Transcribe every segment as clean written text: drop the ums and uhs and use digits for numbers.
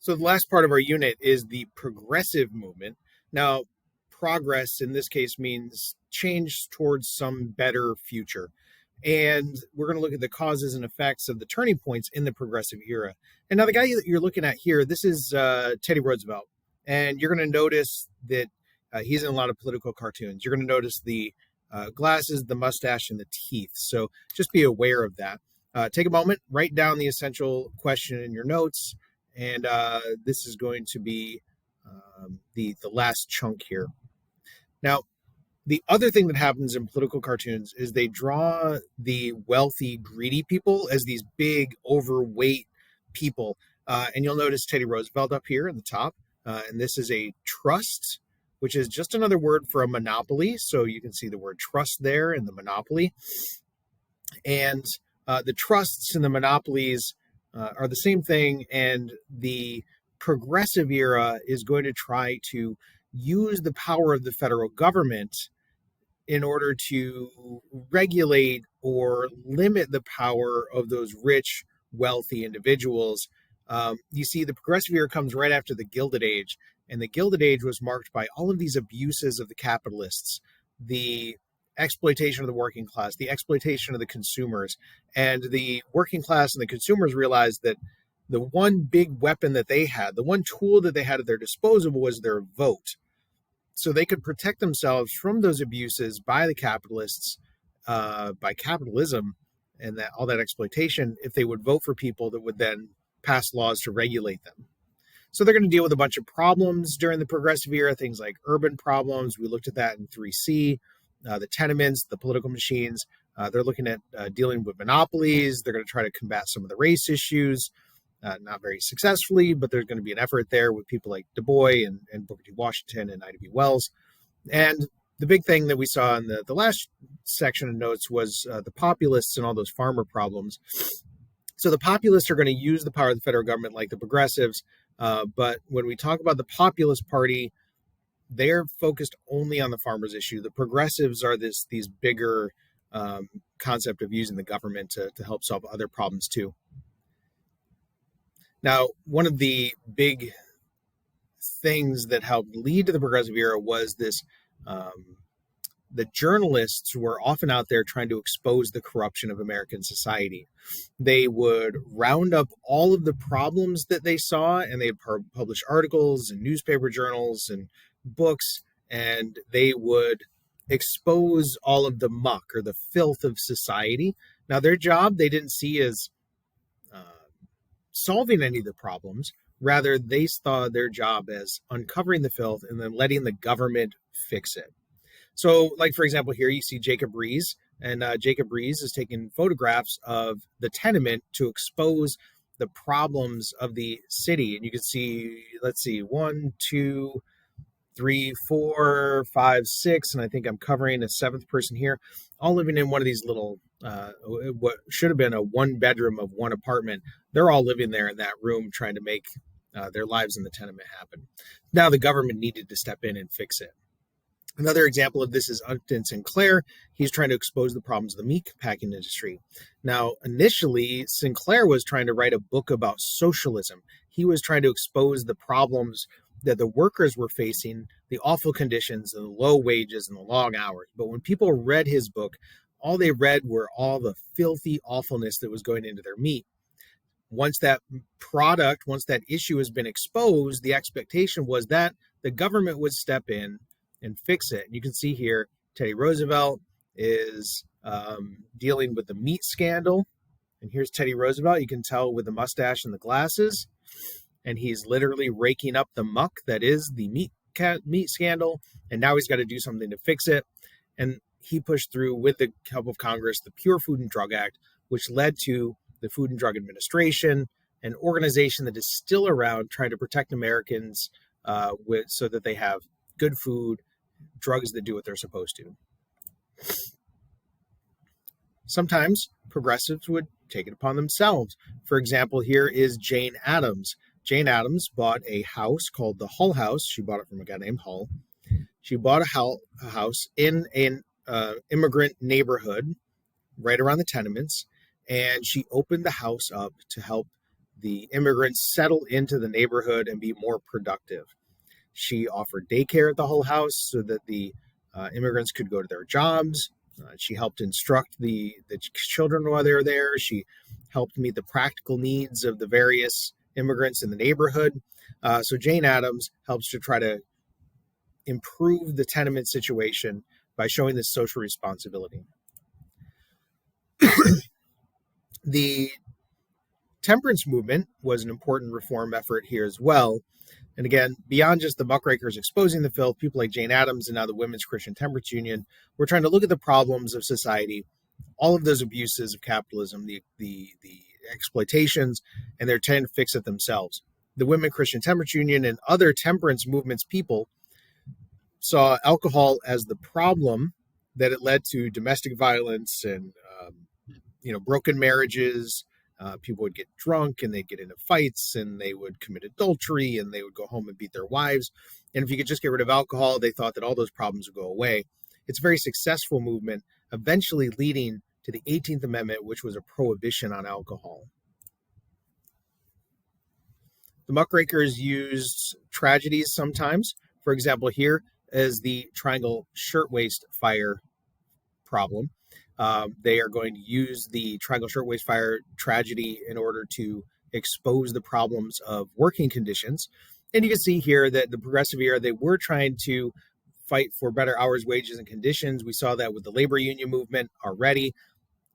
So the last part of our unit is the progressive movement. Now, progress in this case means change towards some better future. And we're going to look at the causes and effects of the turning points in the progressive era. And now the guy that you're looking at here, this is Teddy Roosevelt. And you're going to notice that he's in a lot of political cartoons. You're going to notice the glasses, the mustache, and the teeth. So just be aware of that. Take a moment, write down the essential question in your notes. And this is going to be the last chunk here. Now, the other thing that happens in political cartoons is they draw the wealthy, greedy people as these big, overweight people. And you'll notice Teddy Roosevelt up here in the top. And this is a trust, which is just another word for a monopoly. So you can see the word trust there in the monopoly. And the trusts and the monopolies are the same thing. And the progressive era is going to try to use the power of the federal government in order to regulate or limit the power of those rich, wealthy individuals. You see, the progressive era comes right after the Gilded Age, and the Gilded Age was marked by all of these abuses of the capitalists, the exploitation of the working class, the exploitation of the consumers, and the working class and the consumers realized that the one big weapon that they had, the one tool that they had at their disposal was their vote. So they could protect themselves from those abuses by the capitalists, by capitalism, and that all that exploitation, if they would vote for people that would then pass laws to regulate them. So they're going to deal with a bunch of problems during the progressive era, things like urban problems. We looked at that in 3C, the tenements, the political machines. They're looking at dealing with monopolies. They're going to try to combat some of the race issues. Not very successfully, but there's going to be an effort there with people like Du Bois and Booker T. Washington and Ida B. Wells. And the big thing that we saw in the last section of notes was the populists and all those farmer problems. So the populists are going to use the power of the federal government like the progressives. But when we talk about the Populist Party, they're focused only on the farmers' issue. The progressives are these bigger concept of using the government to help solve other problems too. Now, one of the big things that helped lead to the progressive era was this, the journalists were often out there trying to expose the corruption of American society. They would round up all of the problems that they saw, and they'd publish articles and newspaper journals and books, and they would expose all of the muck or the filth of society. Now, their job they didn't see as solving any of the problems. Rather, they saw their job as uncovering the filth and then letting the government fix it. So, like, for example, here you see Jacob Riis, and Jacob Riis is taking photographs of the tenement to expose the problems of the city. And you can see, let's see, 1, 2, 3, 4, 5, 6, and I think I'm covering a seventh person here, all living in one of these little, what should have been a one bedroom of one apartment. They're all living there in that room trying to make their lives in the tenement happen. Now the government needed to step in and fix it. Another example of this is Upton Sinclair. He's trying to expose the problems of the meat packing industry. Now, initially, Sinclair was trying to write a book about socialism. He was trying to expose the problems that the workers were facing, the awful conditions and the low wages and the long hours. But when people read his book, all they read were all the filthy awfulness that was going into their meat. Once that issue has been exposed, the expectation was that the government would step in and fix it. And you can see here, Teddy Roosevelt is dealing with the meat scandal. And here's Teddy Roosevelt. You can tell with the mustache and the glasses. And he's literally raking up the muck that is the meat scandal. And now he's got to do something to fix it. And he pushed through, with the help of Congress, the Pure Food and Drug Act, which led to the Food and Drug Administration, an organization that is still around trying to protect Americans so that they have good food, drugs that do what they're supposed to. Sometimes progressives would take it upon themselves. For example, here is Jane Addams. Jane Addams bought a house called the Hull House. She bought it from a guy named Hull. She bought a house in an immigrant neighborhood right around the tenements, and she opened the house up to help the immigrants settle into the neighborhood and be more productive. She offered daycare at the Hull House so that the immigrants could go to their jobs. She helped instruct the children while they were there. She helped meet the practical needs of the various immigrants in the neighborhood. So Jane Addams helps to try to improve the tenement situation by showing this social responsibility. The temperance movement was an important reform effort here as well. And again, beyond just the muckrakers exposing the filth, people like Jane Addams and now the Women's Christian Temperance Union were trying to look at the problems of society, all of those abuses of capitalism, the exploitations, and they're trying to fix it themselves. The Women's Christian Temperance Union and other temperance movements people saw alcohol as the problem, that it led to domestic violence and broken marriages. People would get drunk and they'd get into fights and they would commit adultery and they would go home and beat their wives. And if you could just get rid of alcohol, they thought that all those problems would go away. It's a very successful movement, eventually leading to the 18th Amendment, which was a prohibition on alcohol. The muckrakers used tragedies sometimes. For example, here is the Triangle Shirtwaist Fire problem. They are going to use the Triangle Shirtwaist Fire tragedy in order to expose the problems of working conditions. And you can see here that the progressive era, they were trying to fight for better hours, wages, and conditions. We saw that with the labor union movement already.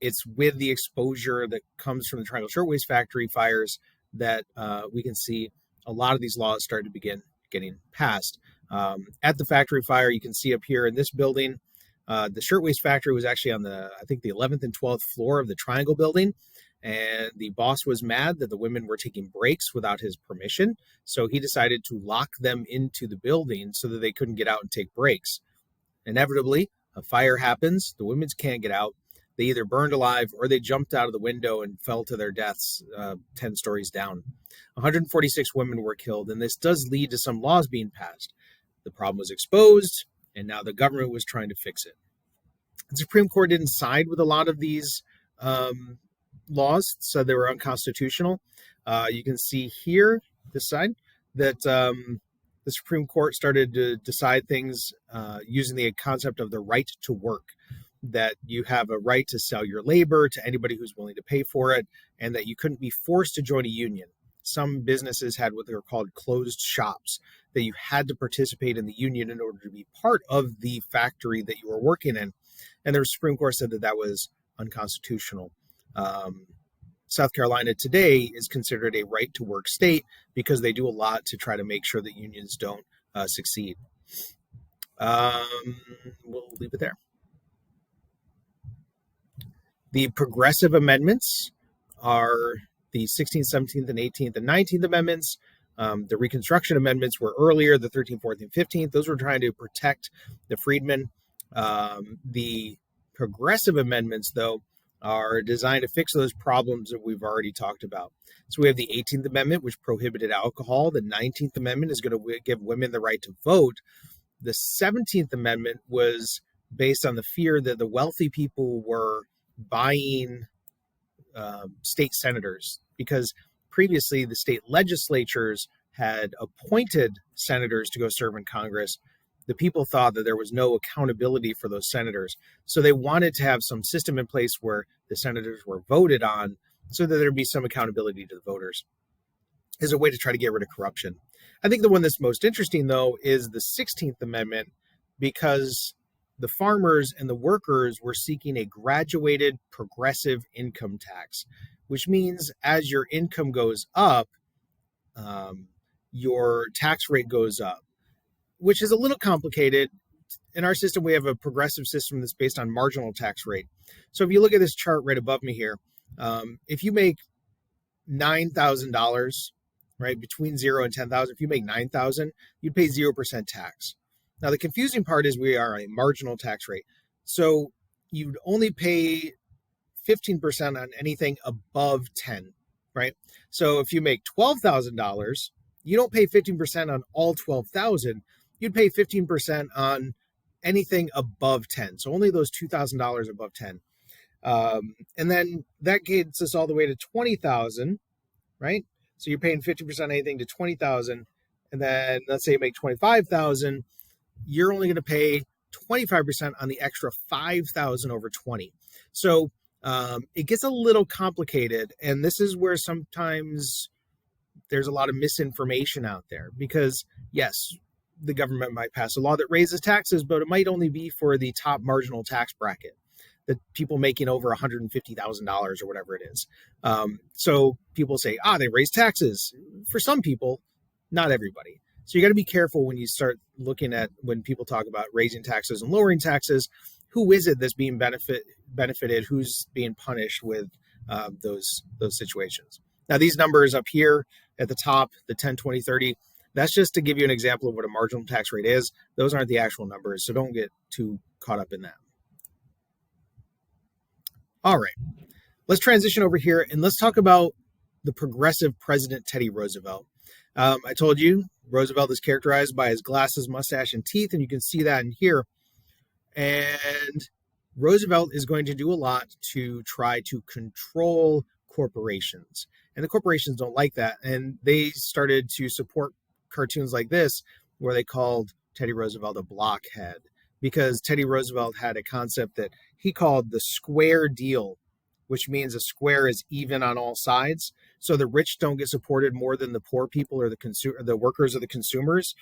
It's with the exposure that comes from the Triangle Shirtwaist Factory fires that we can see a lot of these laws start to begin getting passed. At the factory fire, you can see up here in this building, the Shirtwaist Factory was actually on the 11th and 12th floor of the Triangle building. And the boss was mad that the women were taking breaks without his permission. So he decided to lock them into the building so that they couldn't get out and take breaks. Inevitably, a fire happens. The women can't get out. They either burned alive or they jumped out of the window and fell to their deaths 10 stories down. 146 women were killed, and this does lead to some laws being passed. The problem was exposed, and now the government was trying to fix it. The Supreme Court didn't side with a lot of these laws, so they were unconstitutional. You can see here, this side, that the Supreme Court started to decide things using the concept of the right to work, that you have a right to sell your labor to anybody who's willing to pay for it, and that you couldn't be forced to join a union. Some businesses had what they were called closed shops, that you had to participate in the union in order to be part of the factory that you were working in. And the Supreme Court said that that was unconstitutional. South Carolina today is considered a right to work state because they do a lot to try to make sure that unions don't succeed. We'll leave it there. The progressive amendments are the 16th, 17th, and 18th, and 19th amendments. The Reconstruction amendments were earlier, the 13th, 14th, and 15th. Those were trying to protect the freedmen. The progressive amendments, though, are designed to fix those problems that we've already talked about. So we have the 18th Amendment, which prohibited alcohol. The 19th Amendment is going to give women the right to vote. The 17th Amendment was based on the fear that the wealthy people were buying state senators, because previously the state legislatures had appointed senators to go serve in Congress. The people thought that there was no accountability for those senators. So they wanted to have some system in place where the senators were voted on so that there'd be some accountability to the voters, as a way to try to get rid of corruption. I think the one that's most interesting, though, is the 16th Amendment, because the farmers and the workers were seeking a graduated progressive income tax, which means as your income goes up, your tax rate goes up, which is a little complicated. In our system, we have a progressive system that's based on marginal tax rate. So if you look at this chart right above me here, if you make $9,000, right, between 0 and 10,000, if you make 9,000, you'd pay 0% tax. Now, the confusing part is we are a marginal tax rate. So you'd only pay 15% on anything above 10, right? So if you make $12,000, you don't pay 15% on all 12,000. You'd pay 15% on anything above 10. So only those $2,000 above 10. And then that gets us all the way to 20,000, right? So you're paying 50% anything to 20,000, and then let's say you make 25,000, you're only going to pay 25% on the extra 5,000 over 20. So it gets a little complicated, and this is where sometimes there's a lot of misinformation out there, because yes, the government might pass a law that raises taxes, but it might only be for the top marginal tax bracket, the people making over $150,000 or whatever it is. So people say, they raise taxes. For some people, not everybody. So you got to be careful when you start looking at when people talk about raising taxes and lowering taxes. Who is it that's being benefited? Who's being punished with those situations? Now, these numbers up here at the top, the 10, 20, 30, that's just to give you an example of what a marginal tax rate is. Those aren't the actual numbers, so don't get too caught up in that. All right, let's transition over here and let's talk about the progressive president, Teddy Roosevelt. I told you Roosevelt is characterized by his glasses, mustache, and teeth, and you can see that in here. And Roosevelt is going to do a lot to try to control corporations. And the corporations don't like that. And they started to support cartoons like this, where they called Teddy Roosevelt a blockhead, because Teddy Roosevelt had a concept that he called the square deal, which means a square is even on all sides. So the rich don't get supported more than the poor people or the workers or the consumers.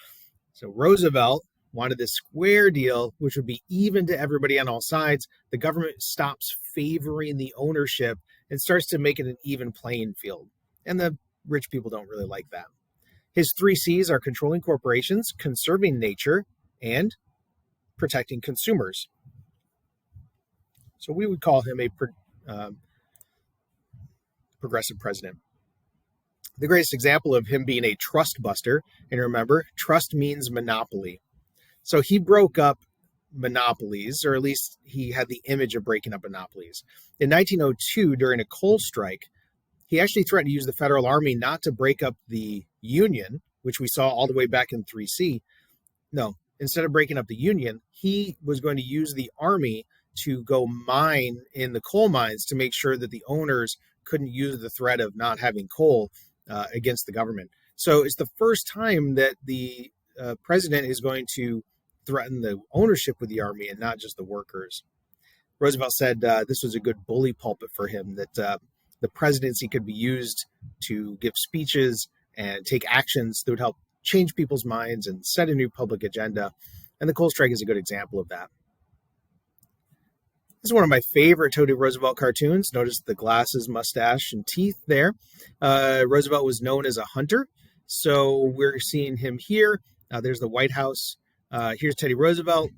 So Roosevelt wanted this square deal, which would be even to everybody on all sides. The government stops favoring the ownership and starts to make it an even playing field. And the rich people don't really like that. His 3 C's are controlling corporations, conserving nature, and protecting consumers. So we would call him a progressive president. The greatest example of him being a trust buster, and remember, trust means monopoly. So he broke up monopolies, or at least he had the image of breaking up monopolies. In 1902, during a coal strike, he actually threatened to use the Federal Army not to break up the Union, which we saw all the way back in 3C. No, instead of breaking up the Union, he was going to use the Army to go mine in the coal mines to make sure that the owners couldn't use the threat of not having coal against the government. So it's the first time that the president is going to threaten the ownership with the Army and not just the workers. Roosevelt said this was a good bully pulpit for him, that the presidency could be used to give speeches and take actions that would help change people's minds and set a new public agenda. And the coal strike is a good example of that. This is one of my favorite Teddy Roosevelt cartoons. Notice the glasses, mustache, and teeth there. Roosevelt was known as a hunter. So we're seeing him here. There's the White House. Here's Teddy Roosevelt.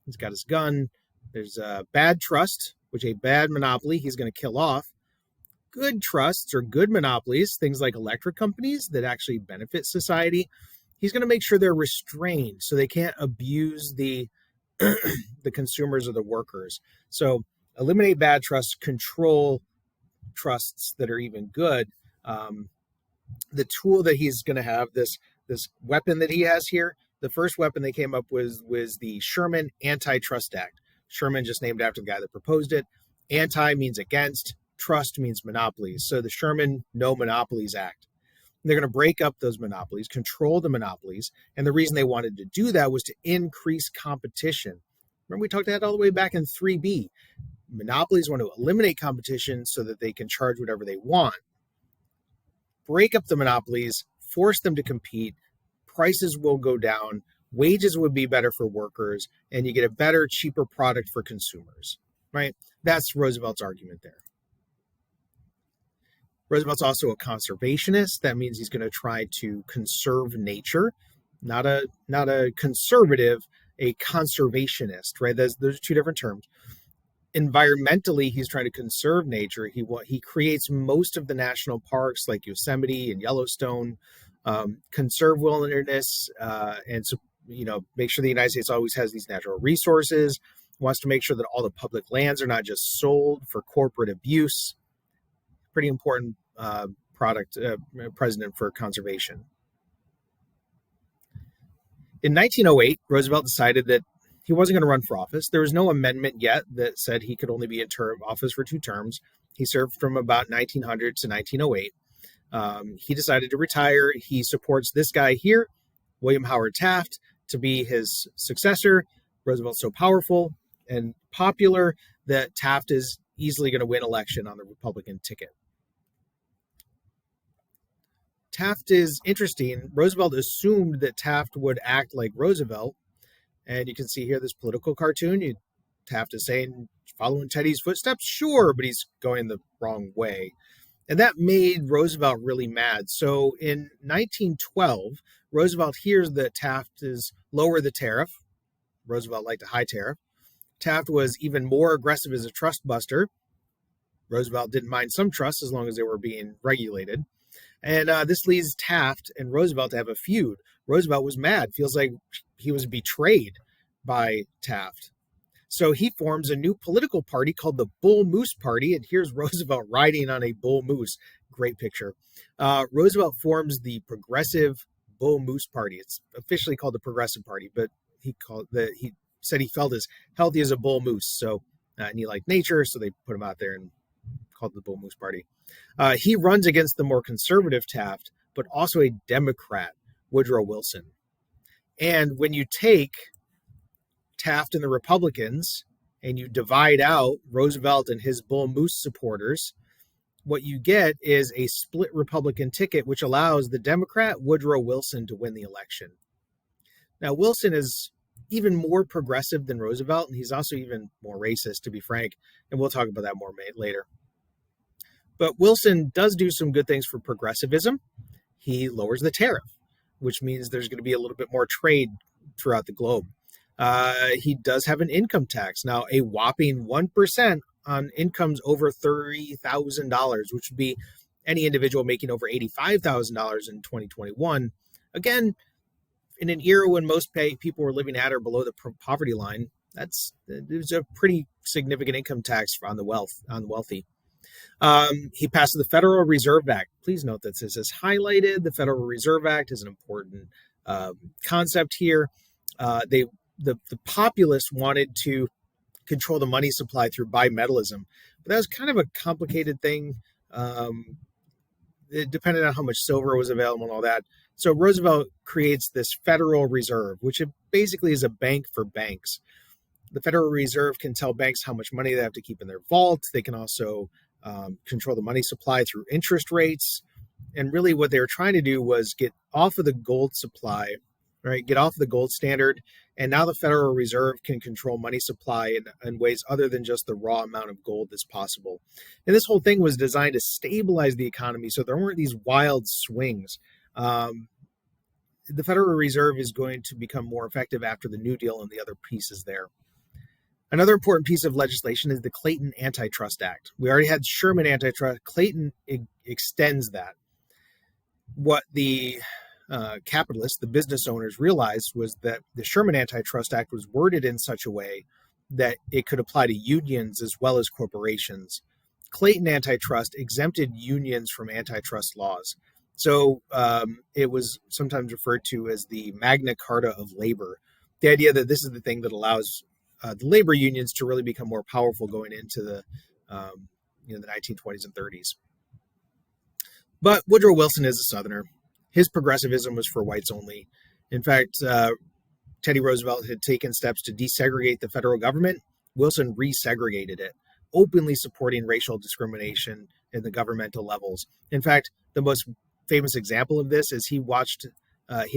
He's got his gun. There's bad trust, which a bad monopoly he's going to kill off. Good trusts or good monopolies, things like electric companies that actually benefit society, he's going to make sure they're restrained so they can't abuse the the consumers or the workers. So eliminate bad trusts, control trusts that are even good. The tool that he's going to have, this weapon that he has here, the first weapon they came up with was the Sherman Antitrust Act. Sherman just named after the guy that proposed it. Anti means against. Trust means monopolies. So the Sherman No Monopolies Act. They're going to break up those monopolies, control the monopolies. And the reason they wanted to do that was to increase competition. Remember, we talked about that all the way back in 3B. Monopolies want to eliminate competition so that they can charge whatever they want. Break up the monopolies, force them to compete. Prices will go down. Wages would be better for workers. And you get a better, cheaper product for consumers, right? That's Roosevelt's argument there. Roosevelt's also a conservationist. That means he's going to try to conserve nature, not a conservative, a conservationist, right? Those are 2 different terms. Environmentally, he's trying to conserve nature. He creates most of the national parks like Yosemite and Yellowstone, conserve wilderness, and so make sure the United States always has these natural resources. Wants to make sure that all the public lands are not just sold for corporate abuse. Pretty important president for conservation. In 1908, Roosevelt decided that he wasn't going to run for office. There was no amendment yet that said he could only be in office for 2 terms. He served from about 1900 to 1908. He decided to retire. He supports this guy here, William Howard Taft, to be his successor. Roosevelt's so powerful and popular that Taft is easily going to win election on the Republican ticket. Taft is interesting. Roosevelt assumed that Taft would act like Roosevelt. And you can see here this political cartoon. Taft is saying, following Teddy's footsteps? Sure, but he's going the wrong way. And that made Roosevelt really mad. So in 1912, Roosevelt hears that Taft is lower the tariff. Roosevelt liked a high tariff. Taft was even more aggressive as a trust buster. Roosevelt didn't mind some trusts as long as they were being regulated. And this leads Taft and Roosevelt to have a feud. Roosevelt was mad, feels like he was betrayed by Taft. So he forms a new political party called the Bull Moose Party. And here's Roosevelt riding on a bull moose. Great picture. Roosevelt forms the Progressive Bull Moose Party. It's officially called the Progressive Party, but he said he felt as healthy as a bull moose. So, and he liked nature, so they put him out there and called the Bull Moose Party. He runs against the more conservative Taft, but also a Democrat, Woodrow Wilson. And when you take Taft and the Republicans and you divide out Roosevelt and his Bull Moose supporters, what you get is a split Republican ticket, which allows the Democrat Woodrow Wilson to win the election. Now, Wilson is even more progressive than Roosevelt, and he's also even more racist, to be frank, and we'll talk about that more later. But Wilson does do some good things for progressivism. He lowers the tariff, which means there's going to be a little bit more trade throughout the globe. He does have an income tax. Now, a whopping 1% on incomes over $30,000, which would be any individual making over $85,000 in 2021. Again, in an era when most people were living at or below the poverty line, there's a pretty significant income tax on the wealthy. He passed the Federal Reserve Act. Please note that this is highlighted. The Federal Reserve Act is an important concept here. The populace wanted to control the money supply through bimetallism, but that was kind of a complicated thing. It depended on how much silver was available and all that. So Roosevelt creates this Federal Reserve, which basically is a bank for banks. The Federal Reserve can tell banks how much money they have to keep in their vault. They can also control the money supply through interest rates. And really what they were trying to do was get off of the gold supply, right? Get off the gold standard. And now the Federal Reserve can control money supply in ways other than just the raw amount of gold that's possible. And this whole thing was designed to stabilize the economy so there weren't these wild swings. The Federal Reserve is going to become more effective after the New Deal and the other pieces there. Another important piece of legislation is the Clayton Antitrust Act. We already had Sherman Antitrust. Clayton extends that. What the capitalists, the business owners, realized was that the Sherman Antitrust Act was worded in such a way that it could apply to unions as well as corporations. Clayton Antitrust exempted unions from antitrust laws. So it was sometimes referred to as the Magna Carta of labor. The idea that this is the thing that allows the labor unions to really become more powerful going into the 1920s and 30s. But Woodrow Wilson is a Southerner. His progressivism was for whites only. In fact, Teddy Roosevelt had taken steps to desegregate the federal government. Wilson resegregated it, openly supporting racial discrimination in the governmental levels. In fact, the most famous example of this is he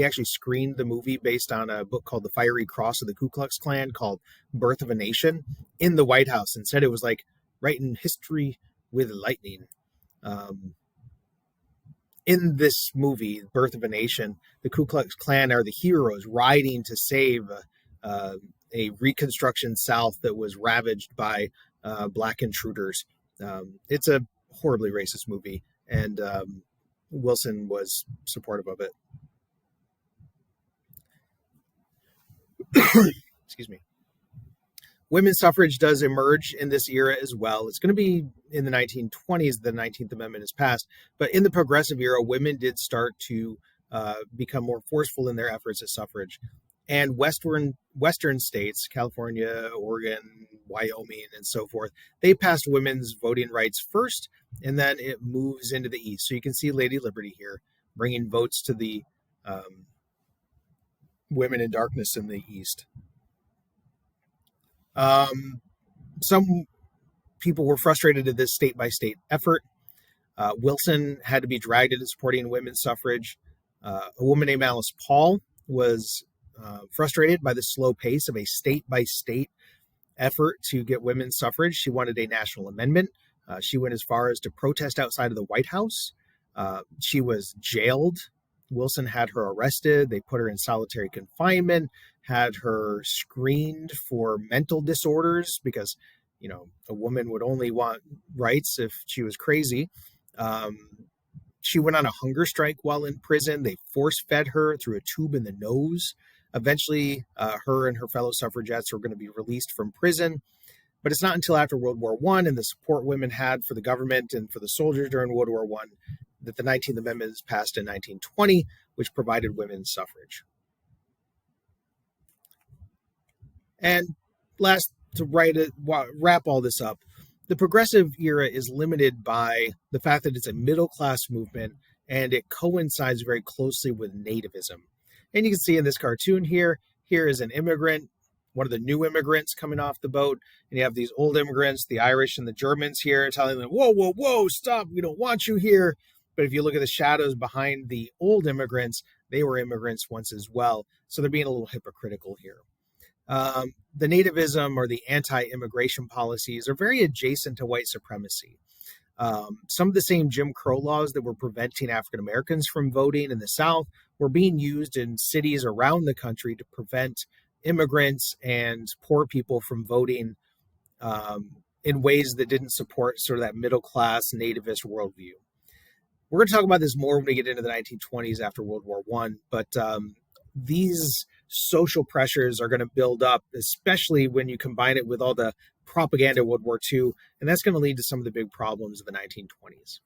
actually screened the movie based on a book called The Fiery Cross of the Ku Klux Klan called Birth of a Nation in the White House and said it was like writing history with lightning. In this movie, Birth of a Nation, the Ku Klux Klan are the heroes riding to save a Reconstruction South that was ravaged by black intruders. It's a horribly racist movie, and Wilson was supportive of it. Excuse me. Women's suffrage does emerge in this era as well. It's going to be in the 1920s, the 19th Amendment is passed. But in the progressive era, women did start to become more forceful in their efforts at suffrage. and western states, California, Oregon, Wyoming, and so forth, they passed women's voting rights first, and then it moves into the east. So you can see Lady Liberty here bringing votes to the women in darkness in the east. Some people were frustrated at this state by state effort. Wilson had to be dragged into supporting women's suffrage. A woman named Alice Paul was frustrated by the slow pace of a state by state effort to get women's suffrage. She wanted a national amendment. She went as far as to protest outside of the White House. She was jailed. Wilson had her arrested. They put her in solitary confinement, had her screened for mental disorders because, a woman would only want rights if she was crazy. She went on a hunger strike while in prison. They force-fed her through a tube in the nose. Eventually, her and her fellow suffragettes were going to be released from prison. But it's not until after World War I and the support women had for the government and for the soldiers during World War I that the 19th Amendment was passed in 1920, which provided women's suffrage. And last, to wrap all this up, the progressive era is limited by the fact that it's a middle-class movement and it coincides very closely with nativism. And you can see in this cartoon here is an immigrant, one of the new immigrants coming off the boat, and you have these old immigrants, the Irish and the Germans here, telling them, whoa, whoa, whoa, stop, we don't want you here. But if you look at the shadows behind the old immigrants, they were immigrants once as well. So they're being a little hypocritical here. The nativism or the anti-immigration policies are very adjacent to white supremacy. Some of the same Jim Crow laws that were preventing African Americans from voting in the South were being used in cities around the country to prevent immigrants and poor people from voting in ways that didn't support sort of that middle-class nativist worldview. We're going to talk about this more when we get into the 1920s after World War I, but these social pressures are going to build up, especially when you combine it with all the propaganda of World War II, and that's going to lead to some of the big problems of the 1920s.